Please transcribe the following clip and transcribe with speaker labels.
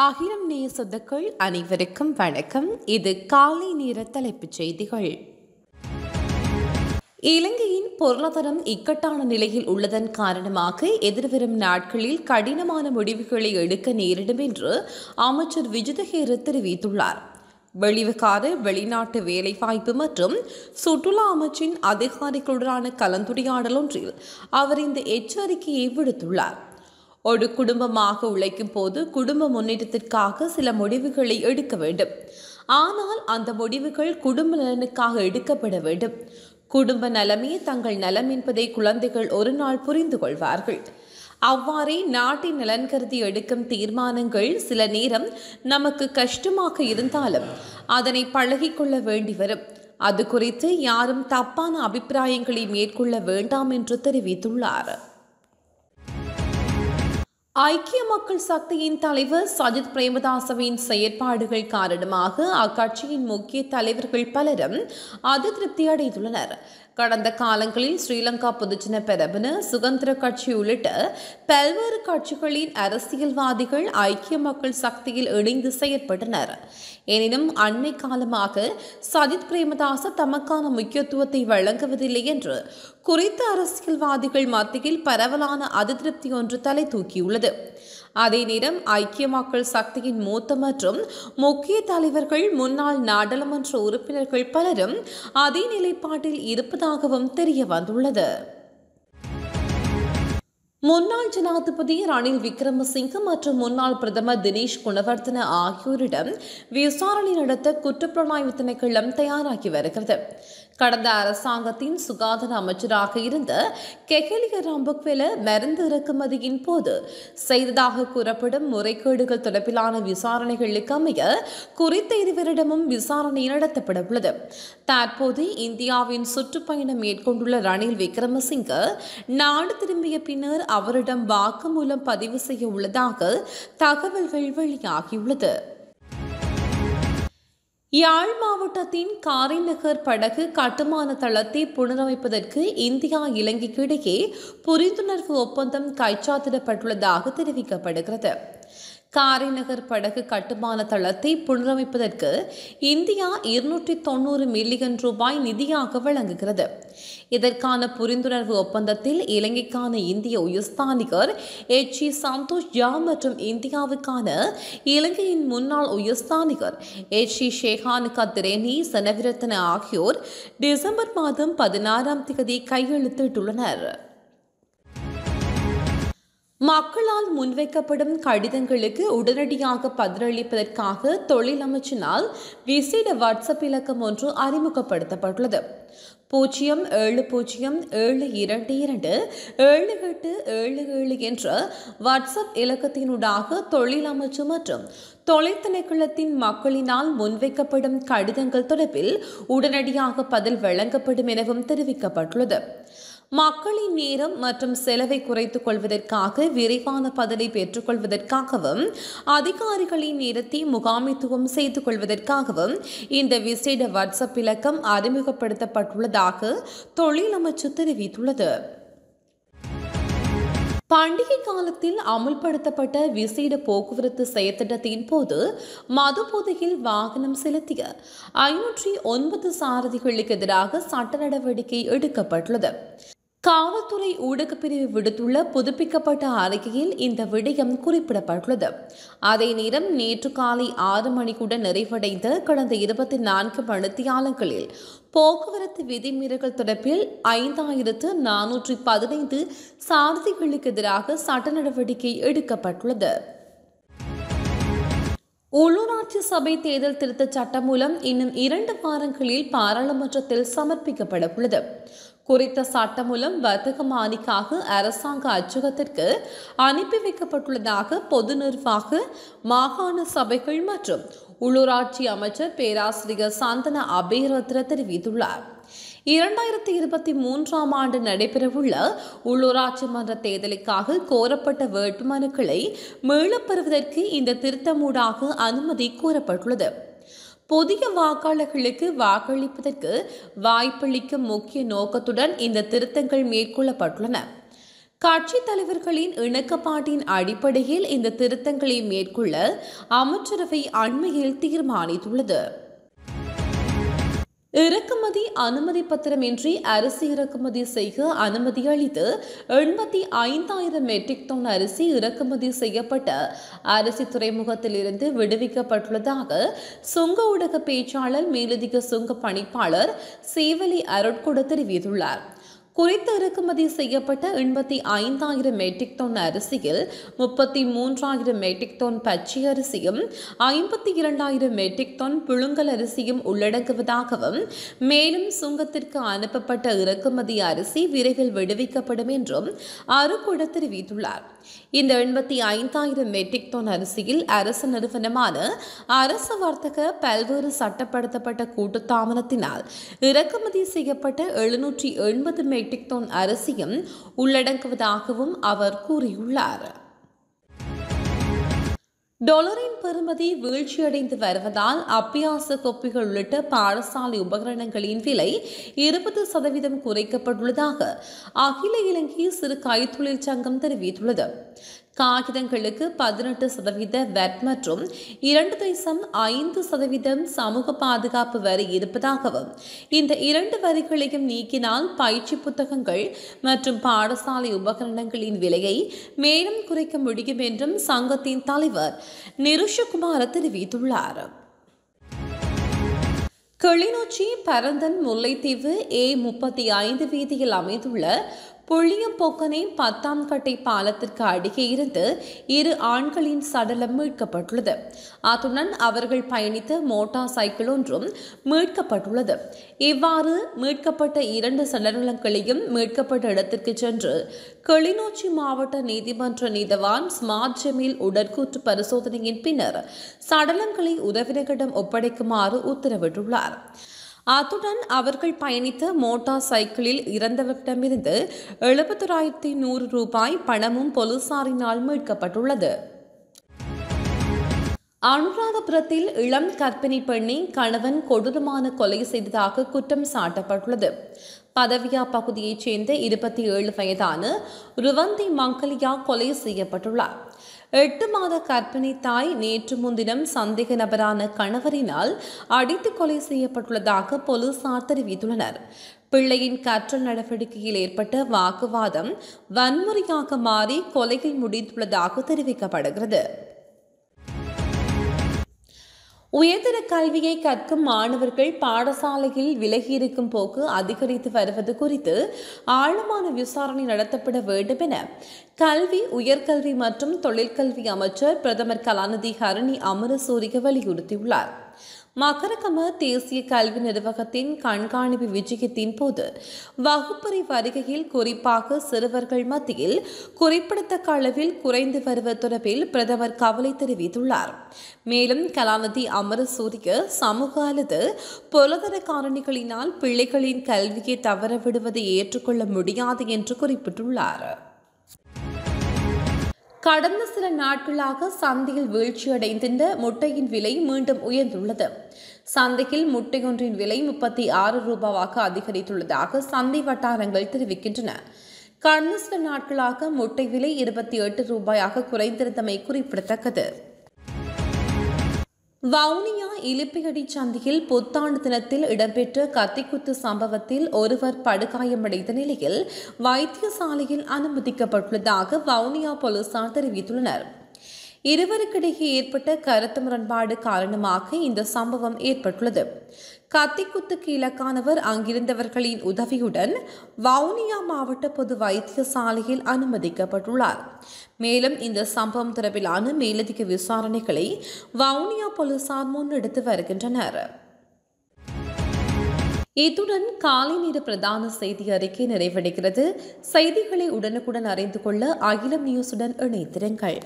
Speaker 1: அகிலம் நேய சொந்தங்கள் அனைவருக்கும் வணக்கம். இது காலை நேர தலைப்புச் செய்திகள். இலங்கையின் பொருளாதாரம் இக்கட்டான நிலையில் உள்ளதன் காரணமாக எதிர்வரும் நாட்களில் கடினமான முடிவுகளை எடுக்க நேரிடும் என்று அமைச்சர் விஜிதஹேர தெரிவித்துள்ளார். வெளிவிகார வெளிநாட்டு வேலைவாய்ப்பு மற்றும் சுற்றுலா அமைச்சின் அதிகாரிகளுடனான கலந்துரையாடல் ஒன்றில் அவர் இந்த எச்சரிக்கையை விடுத்துள்ளார். ஒரு குடும்பமாக உழைக்கும் போது குடும்ப முன்னேற்றத்திற்காக சில முடிவுகளை எடுக்க வேண்டும். ஆனால் அந்த முடிவுகள் குடும்ப நலனுக்காக எடுக்கப்பட வேண்டும். குடும்ப நலமே தங்கள் நலம் என்பதை குழந்தைகள் ஒரு நாள் புரிந்து கொள்வார்கள். அவ்வாறே நாட்டின் நலன் கருதி எடுக்கும் தீர்மானங்கள் சில நேரம் நமக்கு கஷ்டமாக இருந்தாலும் அதனை பழகிக்கொள்ள வேண்டி வரும். அது குறித்து யாரும் தப்பான அபிப்பிராயங்களை மேற்கொள்ள வேண்டாம் என்று தெரிவித்துள்ளார். ஐக்கிய மக்கள் சக்தியின் தலைவர் சஜித் பிரேமதாசவின் செயற்பாடுகள் காரணமாக அக்கட்சியின் முக்கிய தலைவர்கள் பலரும் அதிருப்தி அடைந்துள்ளனர். கடந்த காலங்களில் ஸ்ரீலங்கா பொதுஜன பெரமுன சுதந்திர கட்சி உள்ளிட்ட பல்வேறு கட்சிகளின் அரசியல்வாதிகள் ஐக்கிய மக்கள் சக்தியில் இணைந்து செயற்பட்டனர். எனினும் அண்மை காலமாக சஜித் பிரேமதாச தமக்கான முக்கியத்துவத்தை வழங்குவதில்லை என்று குறித்த அரசியல்வாதிகள் மத்தியில் பரவலான அதிருப்தி ஒன்று தலை தூக்கியுள்ளது. அதே நேரம் ஐக்கிய மக்கள் சக்தியின் மூத்த மற்றும் முக்கிய தலைவர்கள் முன்னாள் நாடாளுமன்ற உறுப்பினர்கள் பலரும் அதே நிலைப்பாட்டில் இருப்பதாகவும் தெரிய வந்துள்ளது. முன்னாள் ஜனாதிபதி ரணில் விக்ரமசிங்க மற்றும் முன்னாள் பிரதமர் தினேஷ் குணவர்தன ஆகியோரிடம் விசாரணை நடத்த குற்றப்புலனாய்வு திணைக்களம் தயாராகி வருகிறது. கடந்த அரசாங்கத்தின் சுகாதார அமைச்சராக இருந்த கெஹலிய ரம்புக்வெல மருந்து இறக்குமதியின் போது செய்ததாக கூறப்படும் முறைகேடுகள் தொடர்பிலான விசாரணைகளுக்கு அமைய குறித்த இருவரிடமும் விசாரணை நடத்தப்பட உள்ளது. தற்போது இந்தியாவின் சுற்றுப்பயணம் மேற்கொண்டுள்ள ரணில் விக்ரமசிங்க நாடு திரும்பிய பின்னர் அவரிடம் வாக்குமூலம் பதிவு செய்ய உள்ளதாக தகவல்கள் வெளியாகியுள்ளது. யாழ் மாவட்டத்தின் காரைநகர் படகு கட்டுமான தளத்தை புனரமைப்பதற்கு இந்தியா இலங்கைக்கு இடையே புரிந்துணர்வு ஒப்பந்தம் கைச்சாத்திடப்பட்டுள்ளதாக தெரிவிக்கப்படுகிறது. காரைநகர் படகு கட்டுமான தளத்தை புனரமைப்பதற்கு இந்தியா 290 மில்லியன் ரூபாய் நிதியாக வழங்குகிறது. இதற்கான புரிந்துணர்வு ஒப்பந்தத்தில் இலங்கைக்கான இந்திய உயர்ஸ்தானிகர் HE சந்தோஷ் ஜா மற்றும் இந்தியாவுக்கான இலங்கையின் முன்னாள் உயர்ஸ்தானிகர் HE ஷேகானுகா திரேனி சனவிரத்ன ஆகியோர் டிசம்பர் மாதம் 16ஆம் தேதி கையெழுத்திட்டுள்ளனர். மக்களால் முன்வைக்கப்படும் கடிதங்களுக்கு உடனடியாக பதிலளிப்பதற்காக தொழில் அமைச்சினால் விசேட வாட்ஸ்அப் இலக்கம் ஒன்று அறிமுகப்படுத்தப்பட்டுள்ளது. 0707227877 என்ற வாட்ஸ்அப் இலக்கத்தினூடாக தொழில் அமைச்சு மற்றும் தொழில் திணைக்களத்தின் மக்களினால் முன்வைக்கப்படும் கடிதங்கள் தொடர்பில் உடனடியாக பதில் வழங்கப்படும் எனவும் தெரிவிக்கப்பட்டுள்ளது. மக்களின் நேரம் மற்றும் செலவை குறைத்துக் கொள்வதற்காக விரைவான பதிலை பெற்றுக் கொள்வதற்காகவும் அதிகாரிகளின் நேரத்தை முகாமைத்துவம் செய்து கொள்வதற்காகவும் இந்த விசேட வாட்ஸ்அப் இலக்கம் அறிமுகப்படுத்தப்பட்டுள்ளதாக தொழில் அமைச்சு தெரிவித்துள்ளது. பண்டிகை காலத்தில் அமுல்படுத்தப்பட்ட விசேட போக்குவரத்து செயற்திட்டத்தின் போது மதுபோதையில் வாகனம் செலுத்திய 509 சாரதிகளுக்கு எதிராக சட்ட நடவடிக்கை எடுக்கப்பட்டுள்ளது. காவல்துறை ஊடகப் பிரிவு விடுத்துள்ள புதுப்பிக்கப்பட்ட அறிக்கையில் இந்த விடயம் குறிப்பிடப்பட்டுள்ளது. அதே நேரம் நேற்று காலை 6 மணிக்குடன் நிறைவடைந்த கடந்த 24 மணித்தியாலங்களில் போக்குவரத்து விதிமீறல்கள் தொடர்பில் 5415 சாரதிகளுக்கு எதிராக சட்ட நடவடிக்கை எடுக்கப்பட்டுள்ளது. உள்ளூராட்சி சபை தேர்தல் திருத்தச் சட்டம் மூலம் இன்னும் 2 வாரங்களில் பாராளுமன்றத்தில் சமர்ப்பிக்கப்பட உள்ளது. குறித்த சட்டமூலம் வர்த்தக மானிக்காக அரசாங்க அச்சகத்திற்கு அனுப்பி வைக்கப்பட்டுள்ளதாக பொது நிர்வாக மாகாண சபைகள் மற்றும் உள்ளூராட்சி அமைச்சர் பேராசிரியர் சந்தன அபேரத்ர தெரிவித்துள்ளார். 2023ஆம் ஆண்டு நடைபெறவுள்ள உள்ளூராட்சி மன்ற தேர்தலுக்காக கோரப்பட்ட வேட்புமனுக்களை மீளப் பெறுவதற்கு இந்த திருத்தமூடாக அனுமதி கோரப்பட்டுள்ளது. புதிய வாக்காளர்களுக்கு வாக்களிப்பதற்கு வாய்ப்பளிக்கும் முக்கிய நோக்கத்துடன் இந்த திருத்தங்கள் மேற்கொள்ளப்பட்டுள்ளன. கட்சித் தலைவர்களின் இணக்கப்பாட்டின் அடிப்படையில் இந்த திருத்தங்களை மேற்கொள்ள அமைச்சரவை அண்மையில் தீர்மானித்துள்ளது. இறக்குமதி அனுமதி பத்திரமின்றி அரிசி இறக்குமதி செய்ய அனுமதி அளித்து 85,000 மெட்ரிக் டன் அரிசி இறக்குமதி செய்யப்பட்ட அரிசி துறைமுகத்தில் இருந்து விடுவிக்கப்பட்டுள்ளதாக சுங்க ஊடக பேச்சாளர் மேலதிக சுங்க பணிப்பாளர் சேவலி அருட்கொட தெரிவித்துள்ளார். குறித்த இறக்குமதி செய்யப்பட்ட 85,000 மெட்ரிக் டன் அரிசியில் 33,000 மெட்ரிக் டன் பச்சை அரிசியும் 52,000 மெட்ரிக் டன் புழுங்கல் அரிசியும் உள்ளடங்குவதாகவும் மேலும் சுங்கத்திற்கு அனுப்பப்பட்ட இறக்குமதி அரிசி விரைவில் விடுவிக்கப்படும் என்றும் அருட்கொட தெரிவித்துள்ளார். இந்த 85,000 மெட்ரிக் டன் அரிசியில் அரசு நிறுவனமான அரசு வர்த்தக பல்வேறு சட்டப்படுத்தப்பட்ட கூட்டுத்தாபனத்தினால் இறக்குமதி செய்யப்பட்ட 780 மெட்ரிக் டன் அரிசியும் உள்ளடங்குவதாகவும் அவர் கூறியுள்ளார். டாலரின் பெறுமதி வீழ்ச்சியடைந்து வருவதால் அபியாச கோப்பிகள் உள்ளிட்ட பாடசாலை உபகரணங்களின் விலை 20% குறைக்கப்பட்டுள்ளதாக அகில இலங்கை சிறு கைத்தொழில் சங்கம் தெரிவித்துள்ளது. காகிதங்களுக்கு 18% வட் மற்றும் 2.5% சமூக பாதுகாப்பு வரி இருப்பதாகவும் இந்த இரண்டு வரிகளையும் நீக்கினால் பயிற்சி புத்தகங்கள் மற்றும் பாடசாலை உபகரணங்களின் விலையை மேலும் குறைக்க முடியும் என்றும் சங்கத்தின் தலைவர் நிருஷகுமார தெரிவித்துள்ளார். கிளிநொச்சி பரந்தன் முல்லைத்தீவு A35 வீதியில் அமைந்துள்ள புளியம்பொக்கனை 10ஆம் கட்டை பாலத்திற்கு அருகே இருந்து 2 ஆண்களின் சடலம் மீட்கப்பட்டுள்ளது. அத்துடன் அவர்கள் பயணித்த மோட்டார் சைக்கிள் ஒன்றும் மீட்கப்பட்டுள்ளது. இவ்வாறு மீட்கப்பட்ட 2 சடலங்களையும் மீட்கப்பட்ட இடத்திற்கு சென்று கிளிநொச்சி மாவட்ட நீதிமன்ற நீதவான் ஸ்மார்ட் ஜமீல் உடற்கூற்று பரிசோதனையின் பின்னர் சடலங்களை உறவினர்களிடம் ஒப்படைக்குமாறு உத்தரவிட்டுள்ளார். அத்துடன் அவர்கள் பயணித்த மோட்டார் சைக்கிளில் இறந்தவரிடமிருந்து 71,100 ரூபாய் பணமும் போலீசாரினால் மீட்கப்பட்டுள்ளது. அனுராதபுரத்தில் இளம் கர்ப்பிணி பெண்ணை கணவன் கொடூரமான கொலை செய்ததாக குற்றம் சாட்டப்பட்டுள்ளது. பதவியா பகுதியைச் சேர்ந்த 27 வயதான ருவந்தி மங்கலியா கொலை செய்யப்பட்டுள்ளார். 8 மாத கர்ப்பிணி தாய் நேற்று முன்தினம் சந்தேக நபரான கணவரினால் அடித்து கொலை செய்யப்பட்டுள்ளதாக போலீசார் தெரிவித்துள்ளனர். பிள்ளையின் கற்றல் நடவடிக்கையில் ஏற்பட்ட வாக்குவாதம் வன்முறையாக மாறி கொலையில் முடிந்துள்ளதாக தெரிவிக்கப்படுகிறது. உயர்தர கல்வியை கற்கும் மாணவர்கள் பாடசாலையில் விலகியிருக்கும் போக்கு அதிகரித்து வருவது குறித்து ஆழமான விசாரணை நடத்தப்பட வேண்டும் என கல்வி, உயர்கல்வி மற்றும் தொழிற்கல்வி அமைச்சர் பிரதமர் கலாநிதி ஹரணி அமரசூரிய வலியுறுத்தியுள்ளார். மகரகம தேசிய கல்வி நிர்வாகத்தின் கண்காணிப்பு விஜயத்தின் போது வகுப்பறை வருகையில் குறிப்பாக சிறுவர்கள் மத்தியில் குறிப்பிடத்தக்க அளவில் குறைந்து வருவது தொடர்பில் பிரதமர் கவலை தெரிவித்துள்ளார். மேலும் கலாநிதி அமரசூரிய சமூக அல்லது பொருளாதார காரணிகளினால் பிள்ளைகளின் கல்வியை தவறவிடுவதை ஏற்றுக்கொள்ள முடியாது என்று குறிப்பிட்டுள்ளார். கடந்த சில நாட்களாக சந்தையில் வீழ்ச்சியடைந்த முட்டையின் விலை மீண்டும் உயர்ந்துள்ளது. சந்தையில் முட்டையொன்றின் விலை 36 ரூபாவாக அதிகரித்துள்ளதாக சந்தை வட்டாரங்கள் தெரிவிக்கின்றன. கடந்த சில நாட்களாக முட்டை விலை 28 ரூபாயாக குறைந்திருந்தமை குறிப்பிடத்தக்கது. வவுனியா இலிப்பியடி சந்தையில் புத்தாண்டு தினத்தில் இடம்பெற்ற கத்திக்குத்து சம்பவத்தில் ஒருவர் படுகாயமடைந்த நிலையில் வைத்தியசாலையில் அனுமதிக்கப்பட்டுள்ளதாக வவுனியா போலீசார் தெரிவித்துள்ளனர். இருவருக்கிடையே ஏற்பட்ட கருத்து முரண்பாடு காரணமாக இந்த சம்பவம் ஏற்பட்டுள்ளது. கத்திக்குத்துக்கு இலக்கானவர் அங்கிருந்தவர்களின் உதவியுடன் வவுனியா மாவட்ட பொது வைத்தியசாலையில் அனுமதிக்கப்பட்டுள்ளார். மேலும் இந்த சம்பவம் தொடர்பிலான மேலதிக விசாரணைகளை வவுனியா போலீசார் முன்னெடுத்து வருகின்றனர். இத்துடன் காலை நேர பிரதான செய்தி அறிக்கை நிறைவடைகிறது. செய்திகளை உடனுக்குடன் அறிந்து கொள்ள அகிலம் நியூஸுடன் இணைந்திருங்கள்.